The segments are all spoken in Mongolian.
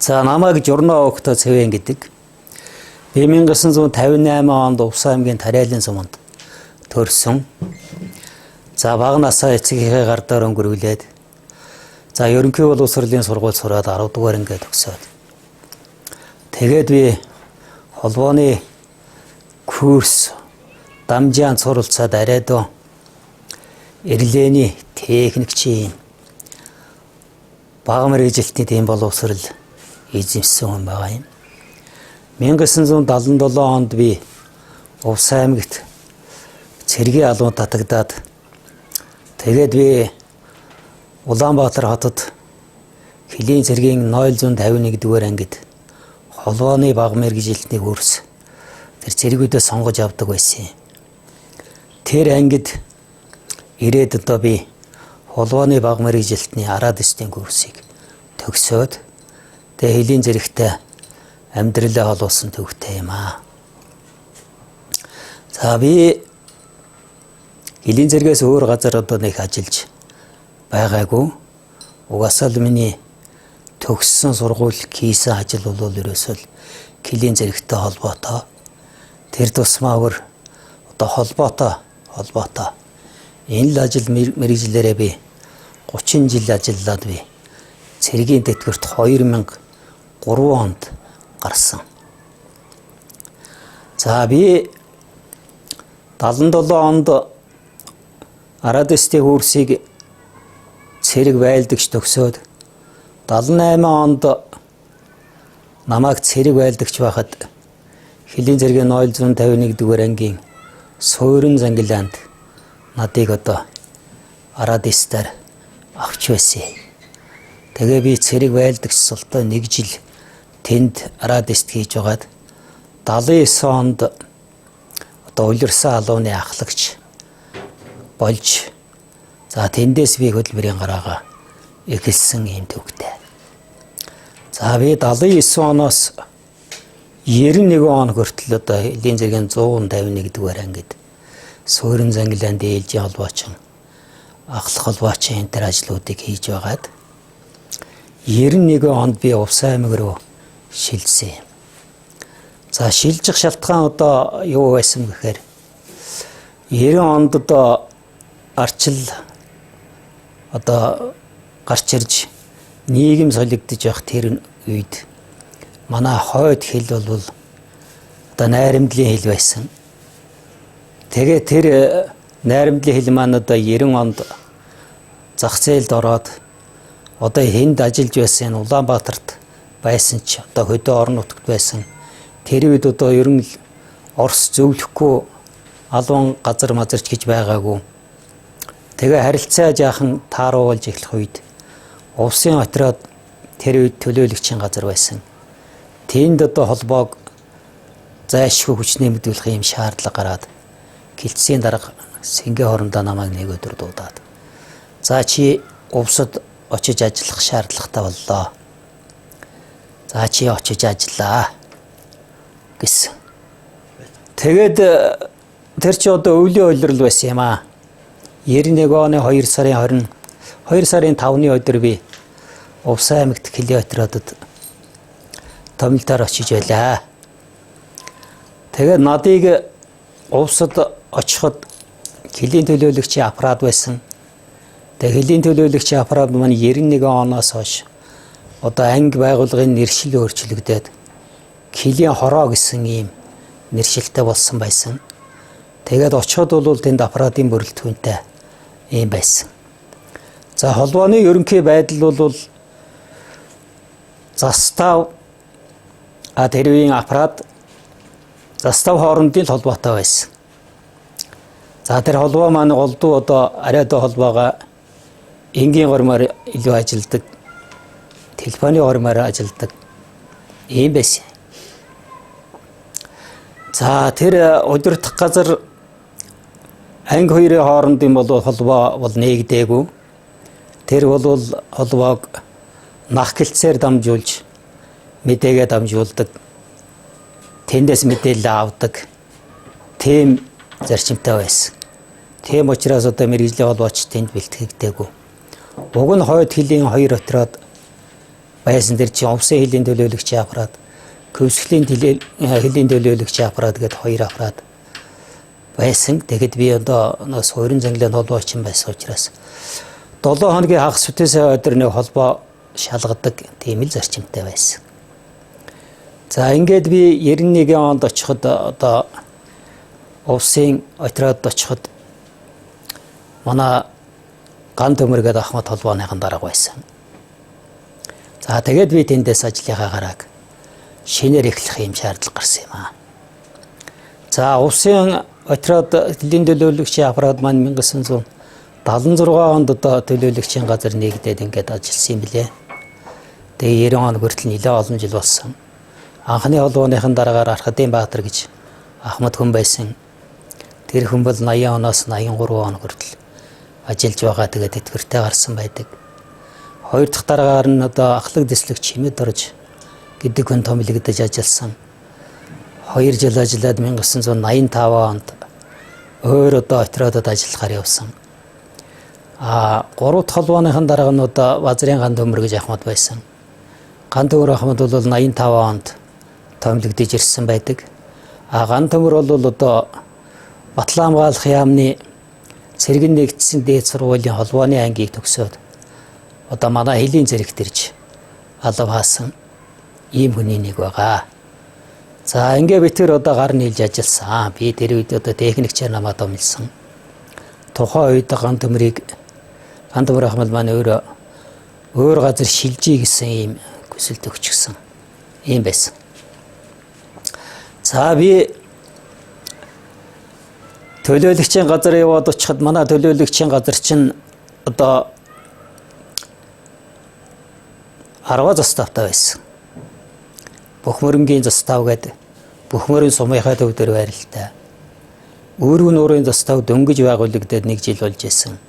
За намайг журнаа өгтө цэвэн гэдэг. Би 1958 онд Увс аймгийн Тариалын суманд төрсөн. За бага насаа эцгийнхээ гардаар өнгөрүүлээд за ерөнхий боловсролын сургууль сураад 10 дугаар ангид төгсөөд. Тэгээд би холбооны курс дамжаан суралцаад арайдоо эрэлээний техникчийн бага мэргэжилтний тийм боловсрол эзэмсэн хүн байгаа юм. 1977 онд би Увс аймагт цэргийн албанд татагдаад тэгээд би Улаанбаатар хотод Хөлийн цэргийн 051 дугаар ангид холбооны бага мэргэжилтний курс тэр цэргүүдээ сонгож авдаг байсан юм. Тэр ангид ирээд одоо би холбооны бага мэргэжилтний араад эсдийн курсыг төгсөөд тэгээ Хөлийн зэрэгтэй амьдралаа холбоосон төвхтэй юм аа. За би Хөлийн зэрэгээс өөр газар одоо нэг ажиллаж байгаагүй. Угаасаа л миний төгссөн сургууль хийсэн ажил бол ерөөсөө Хөлийн зэрэгтэй холбоотой. Тэр тусмаагаар одоо холбоотой энэ л ажил мэргэжлээрээ би 30 жил ажиллаад би цэргийн тэтгэврт 2003 онд гарсан. За би 77 онд араад эсдийн курсыг цэрэг байлдагч төгсөөд 78 онд намайг цэрэг байлдагч байхад Хөлийн цэргийн 051 дугаар ангийн суурин зангилаанд надыг одоо араад эсдээр авч байсан. Тэгээ би цэрэг байлдагч султаа 1 жил тэнд араад эсд хийж байгаад 79 онд одоо улирсан алууны ахлагч болж за тэндээс би хөдөлмөрийн гараага эхэлсэн юм төвхтэй. За би 79 оноос 91 он хүртэл одоо Хөлийн цэргийн 151 дугаар ангид суурин зангилаанд ээлжийн холбоочин ахлах холбоочин энэ төр ажлуудыг хийж байгаад 91 онд би Увс аймаг руу шилжсэн юм. За шилжих шалтгаан одоо юу байсан гэхээр 90 онд одоо арчил одоо гарч ирж нийгэм солигдож явах тэр үед манай хойд хэл бол одоо найрамдлын хэл байсан. Тэгээ тэр найрамдлын хэл маань одоо 90 онд зах зээлд ороод одоо хэнд ажиллаж байсан Улаанбаатарт байсан ч одоо хөдөө орон нутагт байсан. Тэр үед одоо ер нь Орос зөвлөхгүй алуун газар мазарч гэж байгаагүй. Тэгээ харилцаа жаахан тааруулж эхлэх үед Увсын отряд тэр үед төлөөлөгчийн газар байсан. Тэнд одоо холбоог зайлшгүй хүч нэмэгдүүлэх юм шаардлага гараад гэлцсийн дарга Сэнгэ хорондоо намайг нэг өдөр дуудаад за чи Увсад очиж ажиллах шаардлагатай боллоо. За чи очиж ажиллаа гэсэн. Тэгээд тэр чи одоо өвлийн улирал байсан юм аа. 91 оны 2 сарын 5-ны өдөр би Увс аймагт Хөлийн отрядад томилтоор очиж байлаа. Тэгээд надыг Увсад очиход Хөлийн төлөөлөгчийн аппарат байсан. Тэгээд Хөлийн төлөөлөгчийн аппарат маань 91 оноос хойш одоо анги байгууллагын нэршил өөрчлөгдөөд Хөлийн хороо гэсэн ийм нэршилтэй болсон байсан. Тэгээд очиход бол тэнд аппаратын бүрэлдэхүүнтэй ийм байсан. За холбооны ерөнхий байдал бол застав тэр үеийн аппарат застав хоорондын холбоотой байсан. За тэр холбоо маань голдуу одоо арайдоо холбоогоо энгийн гормоор илүү ажилдаг. Телефоны гормоор ажилдаг. Ийм байсан. За тэр удирдах газар анги хоёрын хоорондын холбоо бол нээгдээгүй. Тэр бол холбоог нах гэлцээр дамжуулж мэдээгээ дамжуулдаг. Тэндээс мэдээлэл авдаг. Тийм зарчимтай байсан. Тийм учраас одоо мэргэжлийн холбооч тэнд бэлтгэгдээгүй. Уг нь хойд Хөлийн 2 отряд байсан дээр чи овсын хилийн төлөөлөгч аппарат, көвсглийн хилийн төлөөлөгч аппарат гэдэг 2 аппарат байсан. Тэгэхэд би одоо суурин зангилын холбоочин байсан учраас 7 хоногийн хагас бүтээсээ өдөр нэг холбоо шалгадаг тийм л зарчимтай байсан. За ингээд би 91 онд очиход одоо Увсын отряд очиход манай ган төмөр гэдэг Ахмад холбооныхан дарга байсан. За тэгээд би тэндээс ажлынхаа гарааг шинээр эхлэх юм шаардлага гарсан юм аа. За Увсын отряд хилийн төлөөлөгчийн аппарат маань 1976 онд одоо төлөөлөгчийн газар нэгдээд ингээд ажилласан юм билээ. Тэгээ 90 он хүртэл нэлээд олон жил болсон. Анхны холбооныхан дараагаар Архадын Баатар гэж Ахмад хүн байсан. Тэр хүн бол 80 оноос 83 он хүртэл ажиллаж байгаа. Тэгээд тэтгэвртэй гарсан байдаг. Хоёр дахь дараагаар нь одоо ахлаг дэслэг чимэд орж гэдэг хүн томилогдож ажилласан. 2 жил ажиллаад 1985 онд өөр одоо отрядад ажиллахаар явсан. 3 дахь холбооныхан дарга нь одоо Базрын ган төмөр гэж Ахмад байсан. Ган төмөр Ахмад бол 85 онд томилогдож ирсэн байдаг. Ган төмөр бол одоо Батлан хамгаалах яамны цэргэн нэгдсэн дээд сургуулийн холбооны ангийг төгсөөд одоо манай хилийн зэрэгт ирж алав хаасан ийм хүний нэг байгаа. За ингээ би тэр одоо гар нийлж ажилласан. Би тэр үед одоо техникчээр намайг томилсон. Тухайн үед ган төмөр Ахмад маань өөр газар шилжиж гэсэн ийм хүсэлт өгчихсэн. Ийм байсан. За би төлөөлөгчийн газар яваад очиход манай төлөөлөгчийн газар чинь одоо 10 заставтай байсан. Бүх мөрөнгийн застав гэдэг бүх мөрийн сумынхаа төв дээр байралтай. Өөрөг нуурын застав дөнгөж байгуулагдаад 1 жил болж исэн.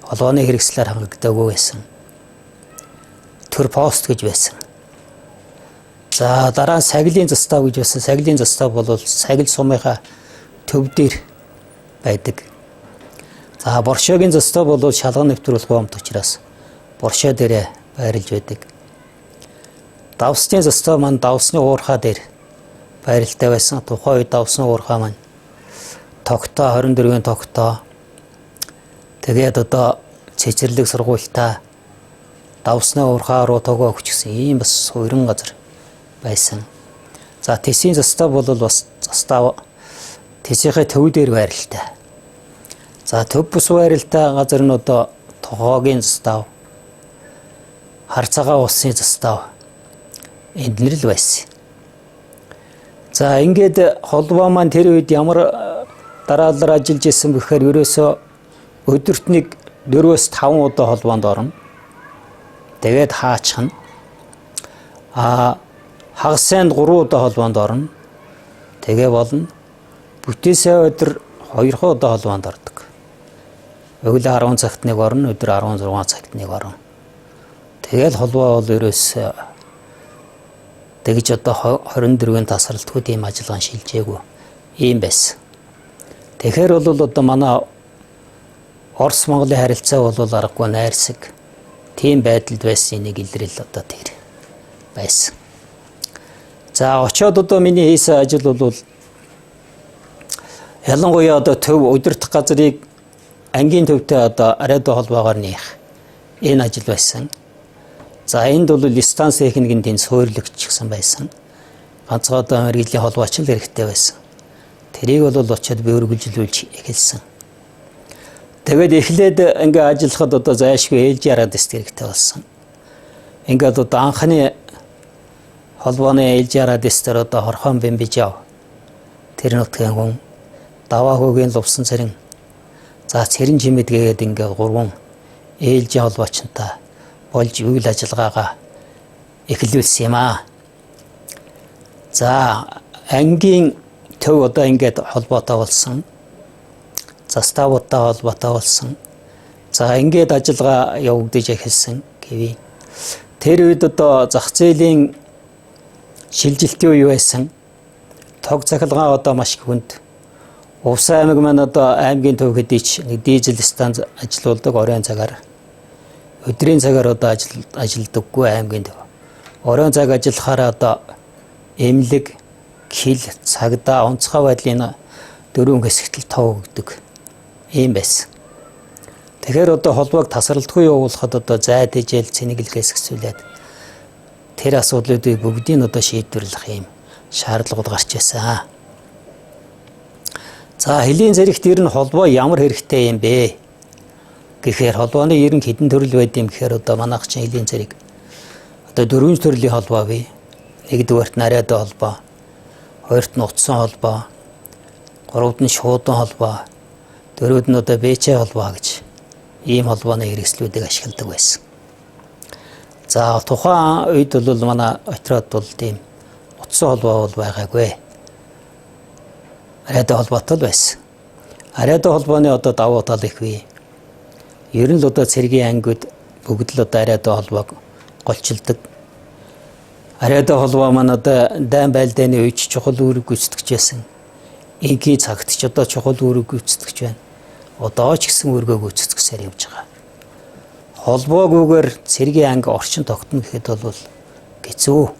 Холбооны хэрэгслээр хангагдаагүй байсан. Төр пост гэж байсан. За дараа нь сагилын застав гэж байсан. Сагилын застав бол сагил сумынхаа төв дээр байдаг. За боршоогийн застав бол шалган нэвтрүүлэх гомд учраас боршоо дээр байрлаж байдаг. Давсны застав маань давсны уурхаа дээр байралтай байсан. Тухайн үед давсны уурхаа маань тогтоо 24-ийн тогтоо. Тэгээд одоо цэцэрлэг сургуультай давсны уурхаа руу тогоо өгчихсэн ийм бас суурин газар байсан. За тэсийн застав бол бас застав тэсийнхээ төв дээр байралтай. За төв бус байралтай газар нь одоо тогоогийн застав, харцагаа улсын застав энд нэр л байсан. За ингээд холбоо маань тэр үед ямар дараалал ажиллаж исэн бэхээр ерөөсөө өдөрт нэг 4-5 удаа холбоонд орно. Тэгээд хаачихна. Хагасанд 3 удаа холбоонд орно. Тэгээ болно. Бүтээсээ өдөр 2 удаа холбоонд ордог. Өглөө 10 цагт нэг орно, өдөр 16 цагт нэг орно. Тэгэл холбоо бол ерөөсөө тэгж одоо 24-ийн тасралтгүй тийм ажиллагаан шилжээгүй ийм байсан. Тэгэхээр бол одоо манай Орос Монголын харилцаа бол аргагүй найрсаг тийм байдалд байсан нэг илрэл одоо тэр байсан. За очоод одоо миний хийсэн ажил бол ялангуяа одоо төв удирдах газрыг ангийн төвтэй одоо радио холбоогоор нээх энэ ажил байсан. За энд бол станц техникийн тэнд суурьлагч гэсэн байсан. Ганцхан одоо мэргэжлийн холбооч л хэрэгтэй байсан. Тэрийг бол очоод би өргөжлүүлж эхэлсэн. Тэгээд эхлээд ингээ ажиллахад одоо зайшгүй ээлж яраад хэрэгтэй болсон. Ингээд одоо анхны холбооны ээлж яраад дээр одоо хорхон бэмбижав. Тэр нутгийн хүн даваа хөөгийн лувсан цэрэн. За цэрэн чимэд гээд ингээ 3 ээлжийн холбоочтой болж үйл ажиллагаагаа эхлүүлсэн юм аа. За ангийн төв одоо ингээд холбоотой болсон. Заставуудтай холбоотой болсон. За ингээд ажиллагаа явагдаж эхэлсэн гэвь. Тэр үед одоо зах зээлийн шилжилтийн үе байсан. Тог цахилгаан одоо маш хүнд. Увс аймаг маань одоо аймгийн төв хэдийч дизель станц ажилуулдаг оройн цагаар. Өдрийн цагаар одоо ажилдаггүй аймгийн төв. оройн цаг ажиллахаараа одоо эмнэлэг, хил, цагдаа, онцгой байдлын дөрвөн хэсэгтэл тоо өгдөг. Ийм байсан. Тэгэхээр одоо холбоог тасралтгүй явуулахад одоо зай дэжэл цэнэглэгээс хэсүүлээд тэр асуудлуудыг бүгдийг одоо шийдвэрлэх юм шаардлагууд гарч байсан. За хөлийн зэрэгт ер нь холбоо ямар хэрэгтэй юм бэ гэхээр холбооны ер нь хэдэн төрөл байд юм гэхээр одоо манайх чинь хөлийн зэрэг одоо дөрвөн төрлийн холбоо бий. Нэгдүгээрт нариадын холбоо, хоёрт нь утсан холбоо, гуравт нь шуудан холбоо, дөрөвд нь одоо бэчэ холбоо гэж ийм холбооны хэрэгслүүдийг ашигладаг байсан. За тухайн үед бол манай отроод бол тийм утсан холбоо бол байгаагүй. Ариадын холбоотой л байсан. Ариадын холбооны одоо давуу тал их бий. Ер нь л одоо цэргийн ангид бүгд л одоо ариадын холбоог голчилдог. Ариадын холбоо маань одоо дайн байлдааны үед чухал үүрэг гүйцэтгэж байсан. Ингийн цагт ч одоо чухал үүрэг гүйцэтгэж байна. Одоо ч гэсэн үүргээ гүйцэтгэсээр явж байгаа. Холбоогүйгээр цэргийн анги орчин тогтно гэхэд бол хэцүү.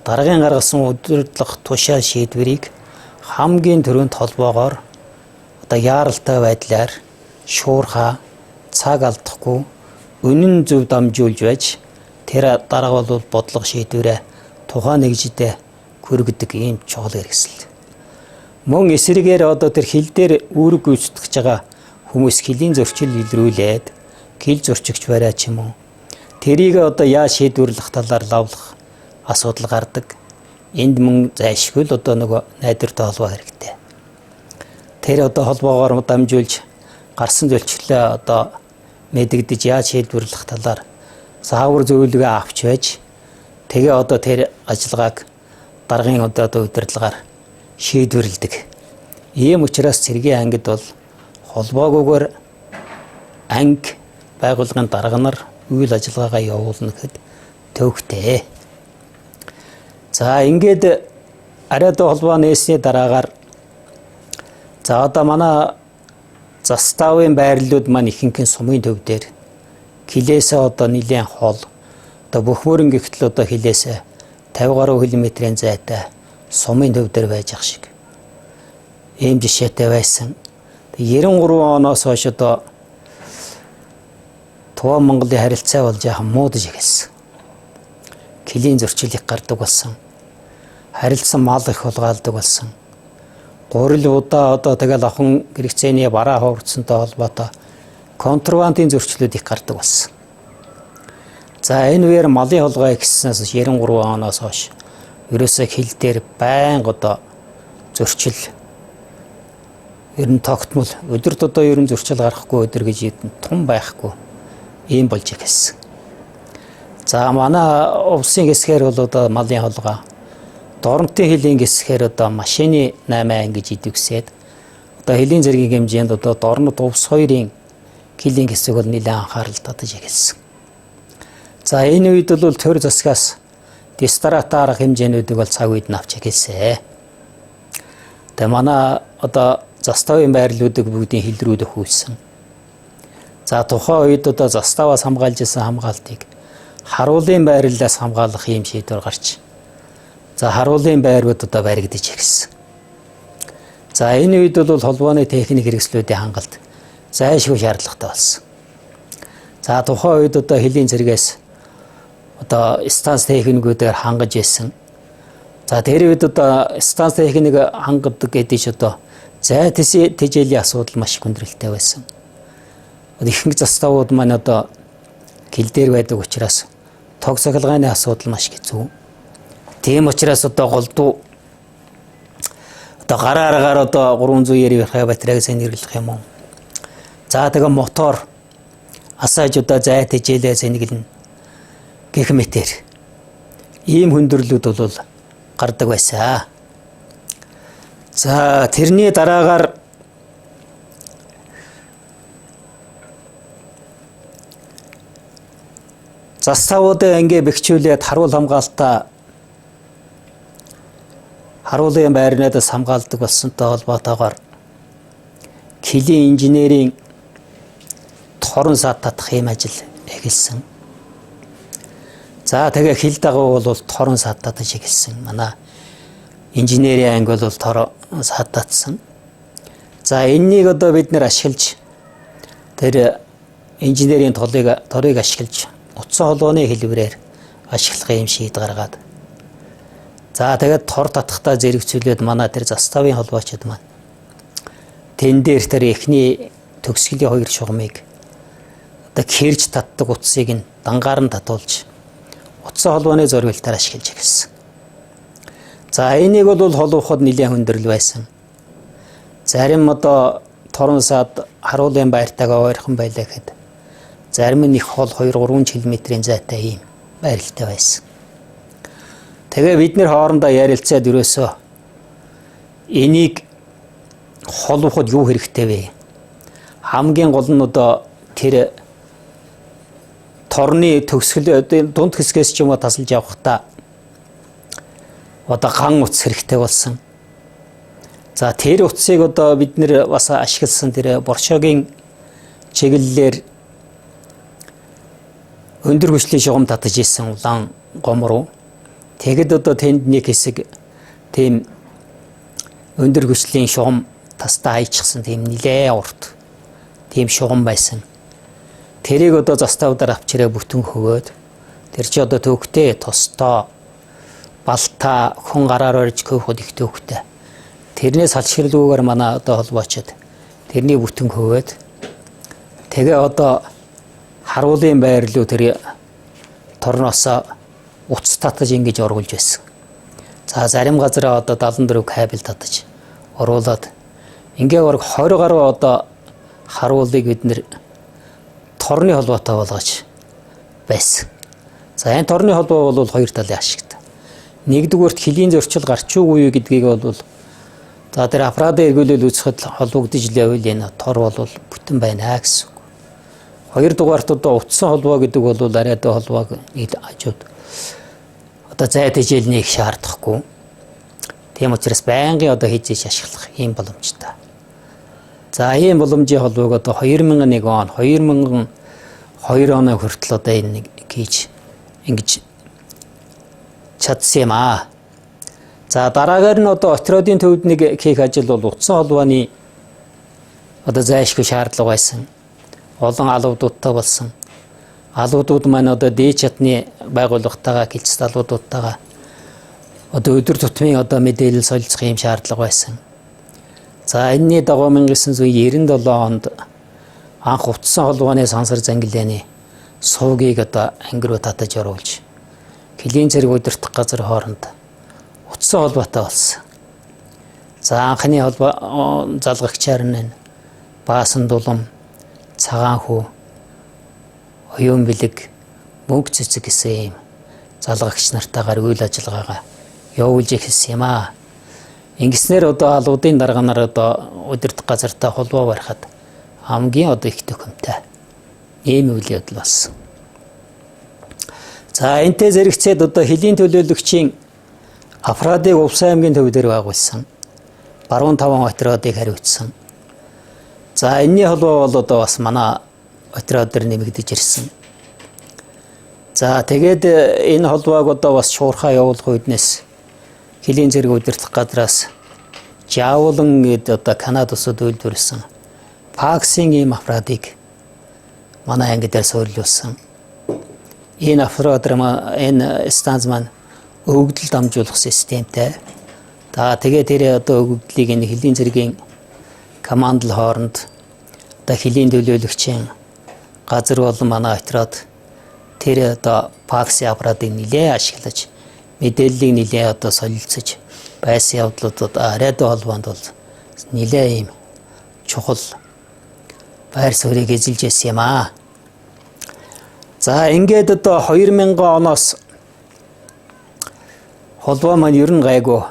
Даргын гаргасан удирдлага тушаал шийдвэрийг хамгийн түрүүнд холбоогоор одоо яаралтай байдлаар шуурхаа, цаг алдахгүй, үнэн зөв дамжуулж байж тэр дарга бол бодлого шийдвэрээ тухайн нэгжидээ хүргэдэг ийм чухал хэрэгсэл. Мөн эсрэгээр одоо тэр хил дээр үүрэг гүйцэтгэж байгаа хүмүүс хилийн зөрчил илрүүлээд хил зөрчигч барай ч юм уу. Тэрийг одоо яаж шийдвэрлэх талаар лавлах асуудал гардаг. Энд мөн зайлшгүй л одоо нөгөө найдвартай холбоо хэрэгтэй. Тэр одоо холбоогоор дамжуулж гарсан зөрчлөө одоо мэдэгдэж яаж шийдвэрлэх талаар заавар зөвлөгөө авч байж тэгээ одоо тэр ажиллагааг даргын одоо удирдлагаар шийдвэрлэдэг. Ийм учраас цэргийн ангид бол холбоогүйгээр анги байгууллагын дарга нар үйл ажиллагаагаа явуулна гэхэд төвхтэй. За ингээд ариадын холбоо нээсний дараагаар за одоо манай заставын байрлалууд маань ихэнх нь сумын төв дээр хилээсээ одоо нэлээд хол одоо бүх мөрөн гихтэл одоо хилээсээ 50 гаруй км-ийн зайтай сумын төв дээр байж ах шиг ийм жишээтэй байсан. 93 оноос хойш одоо Тухайн Монголын харилцаа бол жаахан муудаж эхэлсэн. Хилийн зөрчил их гардаг болсон. Харилцан мал их хулгайлдаг болсон. Гурил удаа одоо тэгэл охин гэрэгцээний бараа ховорцсонтой холбоотой контрабандын зөрчлүүд их гардаг болсон. За энэ үеэр малын холгой ихсэнээс 93 оноос хойш ерөөсөө хил дээр байнга одоо зөрчил ер нь тогтмол өдөрт одоо ер нь зөрчил гарахгүй өдөр гэж тун байхгүй ийм болж эхэлсэн. За манай улсын хэсгээр бол одоо малын холгой Доронтын хилийн хэсгээр одоо машины 8 анги гэж идэвхсээд одоо хилийн зэргийн хэмжээнд одоо Дорнод увс 2-ын хилийн хэсэг бол нэлээд анхаарал татаж эхэлсэн. За энэ үед бол төр засгаас дистракт арга хэмжээнүүдийг бол цаг үед навч эхэлсэн. Тэгээ манай одоо заставын байрлалуудыг бүгдийн хилрүүлэх үйлсэн. За тухайн үед одоо заставаас хамгаалж исэн хамгаалтыг харуулын байрлалаас хамгаалах юм шийдвэр гарч за харуулын байрууд одоо баригдаж эхэлсэн. За энэ үед бол холбооны техник хэрэгслүүдийн хангалт зайлшгүй шаардлагатай болсон. За тухайн үед одоо хилийн зэрэгээс одоо станц техникүүдээр хангаж исэн. За тэр үед одоо станц техник хангадаг гэдэг чинь одоо зай тэжээлийн асуудал маш хүндрэлтэй байсан. Ихэнх заставууд маань одоо хил дээр байдаг учраас тог цахилгааны асуудал маш хэцүү. Тийм учраас одоо голдуу одоо гараа аргаар одоо 390 батарейг сайн нэрлэх юм уу. За тэгээ мотор асааж одоо зай тэжээлээ сэнгэлнэ гэх мэтэр ийм хүндрэлүүд бол гардаг байсан. За тэрний дараагаар заставуудаа ингээ бэхжүүлээд харуул хамгаалтаа харуулын байрнуудаас хамгаалдаг болсонтой холбоотойгоор хилийн инженерийн торон сад татах юм ажил эхэлсэн. За тэгээ хил дагуу бол торон саддатаж эхэлсэн. Манай инженерийн анги бол тороо саддатсан. За энэнийг одоо бид нэр ашиглаж тэр инженерийн торыг ашиглаж утсан холбооны хэлбэрээр ашиглах юм шийд гаргаад. За тэгээд тор татахтаа зэрэгцүүлээд манай тэр заставын холбоочд маань тэн дээр тэр эхний төгсгөлийн 2 шугамыг одоо кэрж татдаг утсыг нь дангаар нь татуулж утсан холбооны зориултаар ашиглаж эхэлсэн. За энийг бол холбоход нэлээд хүндрэл байсан. Зарим одоо торон сад харуулын байртайгаа ойрхон байлаа гэхэд зарим нь их хол 2-3 км-ийн зайтай ийм байралтай байсан. Тэгээ бид нэр хоорондоо ярилцаад ерөөсөө энийг холбоход юу хэрэгтэй вэ? Хамгийн гол нь одоо тэр торны төгсгөл дунд хэсгээс ч юм уу тасалж явахдаа одоо ган утас хэрэгтэй болсон. За тэр утсыг одоо бид нэр бас ашигласан тэр боршоогийн чиглэлээр өндөр хүчлийн шугам татаж исэн улаан гом руу. Тэгэд одоо тэнд нэг хэсэг тийм өндөр хүчлийн шугам тастаа хайчихсан тийм нилээ урт тийм шугам байсан. Тэрийг одоо заставдаар авчираа бүтэн хөгөөд тэр чи одоо төвхтэй тостоо балта хүн гараар орж көөхөд их төвхтэй. Тэрнээс салширлуугаар манай одоо холбоочод тэрний бүтэн хөгөөд тэгээ одоо харуулын байр руу тэр торноосоо утас татаж ингэж оруулж байсан. За зарим газараа одоо 74 кабель татаж оруулаад ингээ бараг 20 гаруй одоо харуулыг бид нэр торны холбоотой болгож байсан. За энэ торны холбоо бол 2 талын ашигтай. Нэгдүгээрт хөлийн зөрчил гарч уугүй гэдгийг бол за тэр аппарат эргүүлэл үүсгэхэд холбогдож лээвэл энэ тор бол бүтэн байна гэсэн үг. Хоёрдугаарт одоо утсан холбоо гэдэг бол ариатай холбоог хажууд одоо зайд хижээл нэг шаардахгүй. Тийм учраас байнгын одоо хийж ашиглах ийм боломжтой. За ийм боломжийн холбоог одоо 2001 он 2002 оны хүртэл одоо энэ хийж ингэж чадсан юм аа. За дараагаар нь одоо отродын төвд нэг хийх ажил бол утсан холбооны одоо зайлшгүй шаардлага байсан. Олон алуудуудтай болсон. Алуудууд маань одоо дээд чатны байгууллагатайгаа хилцэд алуудуудтайгаа одоо өдөр тутмын одоо мэдээлэл солилцох юм шаардлага байсан. За энэний дагуу 1997 онд анх утсан холбооны сансар зангилааны сувгийг одоо анги руу татаж оруулж хөлийн зэрэг удирдах газар хооронд утсан холбоотой болсон. За анхны холбоо залгагчаар нь Баасан Дулам, Цагаан хүү, Оюун бэлэг, Мөнх цэцэг гэсэн юм залгагч нартайгаар үйл ажиллагаагаа явуулж эхэлсэн юм аа. Ингэснээр одоо алуудын дарганаар одоо удирдах газартай холбоо барихад хамгийн одоо их төхөмтэй ийм үйл явдал болсон. За энтэй зэрэгцээд одоо хөлийн төлөөлөгчийн аппаратыг Увсан аймгийн төв дээр байгуулсан. Баруун 5 отродыг хариуцсан. За энэний холбоо бол одоо бас манай отрод дээр нэмэгдэж ирсэн. За тэгээд энэ холбоог одоо бас шуурхаа явуулах үеднээс хөлийн зэрэг удирдах газраас Жавлан гэдэг одоо Канада улсад үйлдвэрлэсэн Паксийн ийм аппаратыг манай анги дээр суурилуулсан. Энэ аппарат энэ станц маань өгөгдөл дамжуулах системтэй. Тэгээ тэр одоо өгөгдлийг энэ хөлийн зэргийн командл хооронд одоо хөлийн төлөөлөгчийн газар болон манай отрод тэр одоо Пакси аппаратыг нэлээд ашиглаж мэдээллийг нэлээд одоо солилцож байсан явдлууд ариатай холбоонд бол нэлээд ийм чухал байр суурийг эзэлж байсан юм аа. За ингээд одоо 2000 оноос холбоо маань ер нь гайгүй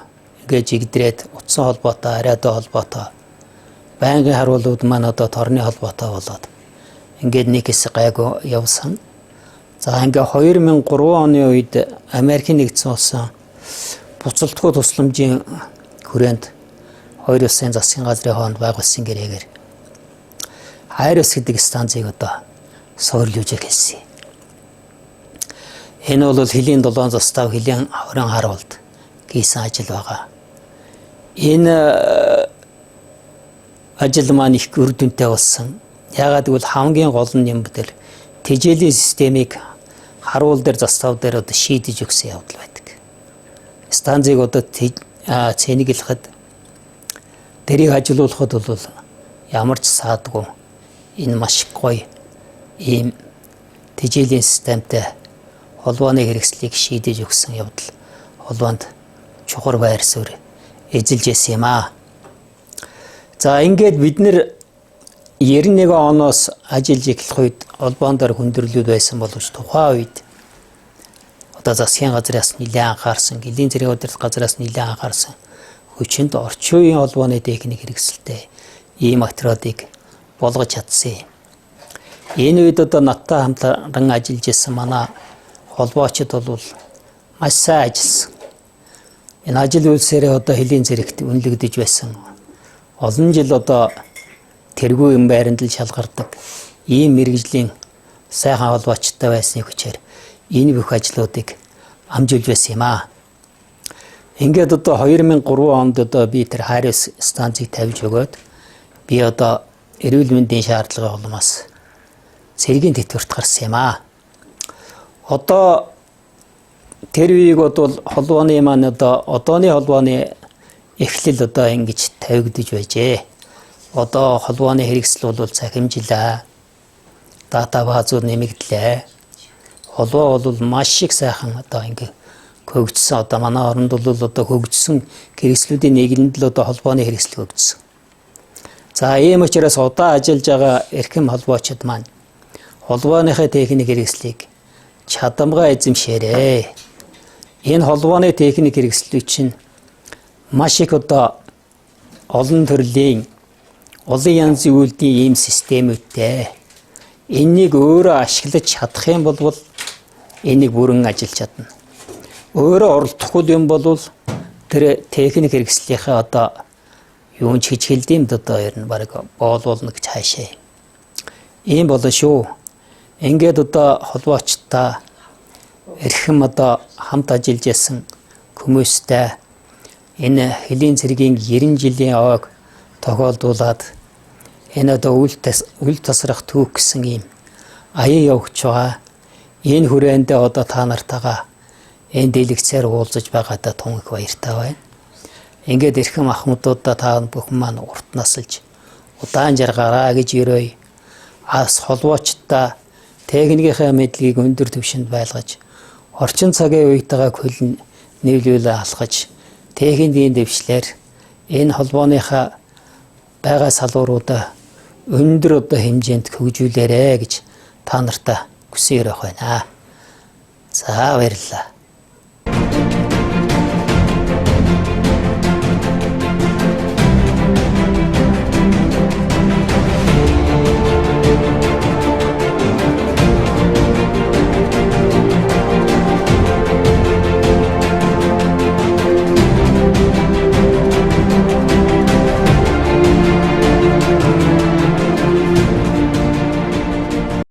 гэж игдрээд утсан холбоотой, ариатай холбоотой байнгын харуулууд маань одоо торны холбоотой болоод ингээд нэг хэсэг гайгүй явсан. За ингээд 2003 оны үед Америкийн нэгдсэн улсын буцалтгүй тусламжийн хүрээнд хоёр улсын засгийн газрын хооронд байгуулсан гэрээгээр Хайрс гэдэг станцыг одоо суурлуулж эхэлсэн. Энэ бол хөлийн 7 застав хөлийн 20 хар болд хийсэн ажил байгаа. Энэ ажил маань их үр дүнтэй болсон. Яагаад гэвэл хамгийн гол нь юм бэл тэжээлийн системийг харуул дээр застав дээр одоо шийдэж өгсөн явдал байдаг. Станцыг одоо цэнэглэхэд дэрийг ажилуулахад бол ямар ч саадгүй энэ маш гоё ийм тэжээлийн системтэй холбооны хэрэгслийг шийдэж өгсөн явдал холбоонд чухал байр суурь эзэлж ясан юм аа. За ингээд бид нэр 91 оноос ажиллаж эхлэх үед холбоон дээр хүндрэлүүд байсан боловч тухайн үед одоо засгийн газраас нэлээд анхаарсан, гилийн зэрэг удирдах газраас нэлээд анхаарсан хүчинд орчин үеийн холбооны техник хэрэгсэлтэй ийм материалыг болгож чадсан. Энэ үед одоо надтай хамтран ажиллаж исэн манай холбоочид бол маш сайн ажилласан. Энэ ажил үйлсээрээ одоо хөлийн зэрэгт үнэлэгдэж байсан. Олон жил одоо тэргүй юм байранд л шалгардаг ийм мэрэгжлийн сайхан холбоочтой байсны хүчээр энэ бүх ажлуудыг амжуулж байсан юм аа. Ингээд одоо 2003 онд одоо би тэр Хариус станцыг тавьж өгөөд би одоо эрүүл мэндийн шаардлагын улмаас цэргийн тэтгэврт гарсан юм аа. Одоо тэр үеиг бол холбооны маань одоо одооны холбооны эхлэл одоо ингэж тавигдж байжээ. Одоо холбооны хэрэгсэл бол цахимжилаа. Дата баазууд нэмэгдлээ. Холбоо бол маш их сайхан одоо ингэ хөгжсөн. Одоо манай оронд бол одоо хөгжсөн хэрэгслүүдийн нэгэнд л одоо холбооны хэрэгсэл хөгжсөн. За ийм учраас одоо ажиллаж байгаа эрхэм холбоочид маань холбооныхаа техник хэрэгслийг чадамгаа эзэмшээрэй. Энэ холбооны техник хэрэгслүүд чинь маш их одоо олон төрлийн олон янзын үйлдлийн ийм системүүдтэй. Энийг өөрөө ашиглаж чадах юм бол энийг бүрэн ажиллаж чадна. Өөрөө оролдохгүй юм бол тэр техник хэрэгслийнхээ одоо юун ч хийж хэлдэм одоо ер нь баг боолуулна гэж хаашаа. Ийм болоо шүү. Ингээд одоо холбоочтой эрхэм одоо хамт ажиллаж ясан хүмүүстэй энэ хөлийн цэргийн 90 жилийн ойг тохиолдуулаад энэ одоо үл тасрах түүх гэсэн ийм аян явагч байгаа. Энэ хүрээндээ одоо та нартайгаа энэ дэлгэцээр уулзаж байгаадаа тун их баяртай байна. Ингээд эрхэм ахмадуудаа та бүхэн маань урт насалж удаан жаргаараа гэж өрөөе. Ас холбоочтой техникийн мэдлэгийг өндөр түвшинд байлгаж орчин цагийн үетэйгээ хөлн нийлүүлээ алхаж техникийн дэвшлэр энэ холбооныхаа байгаа салууруудаа өндөр одоо хэмжээнд хөгжүүлээрэ гэж та нартай хүсээр байна. За баярлалаа.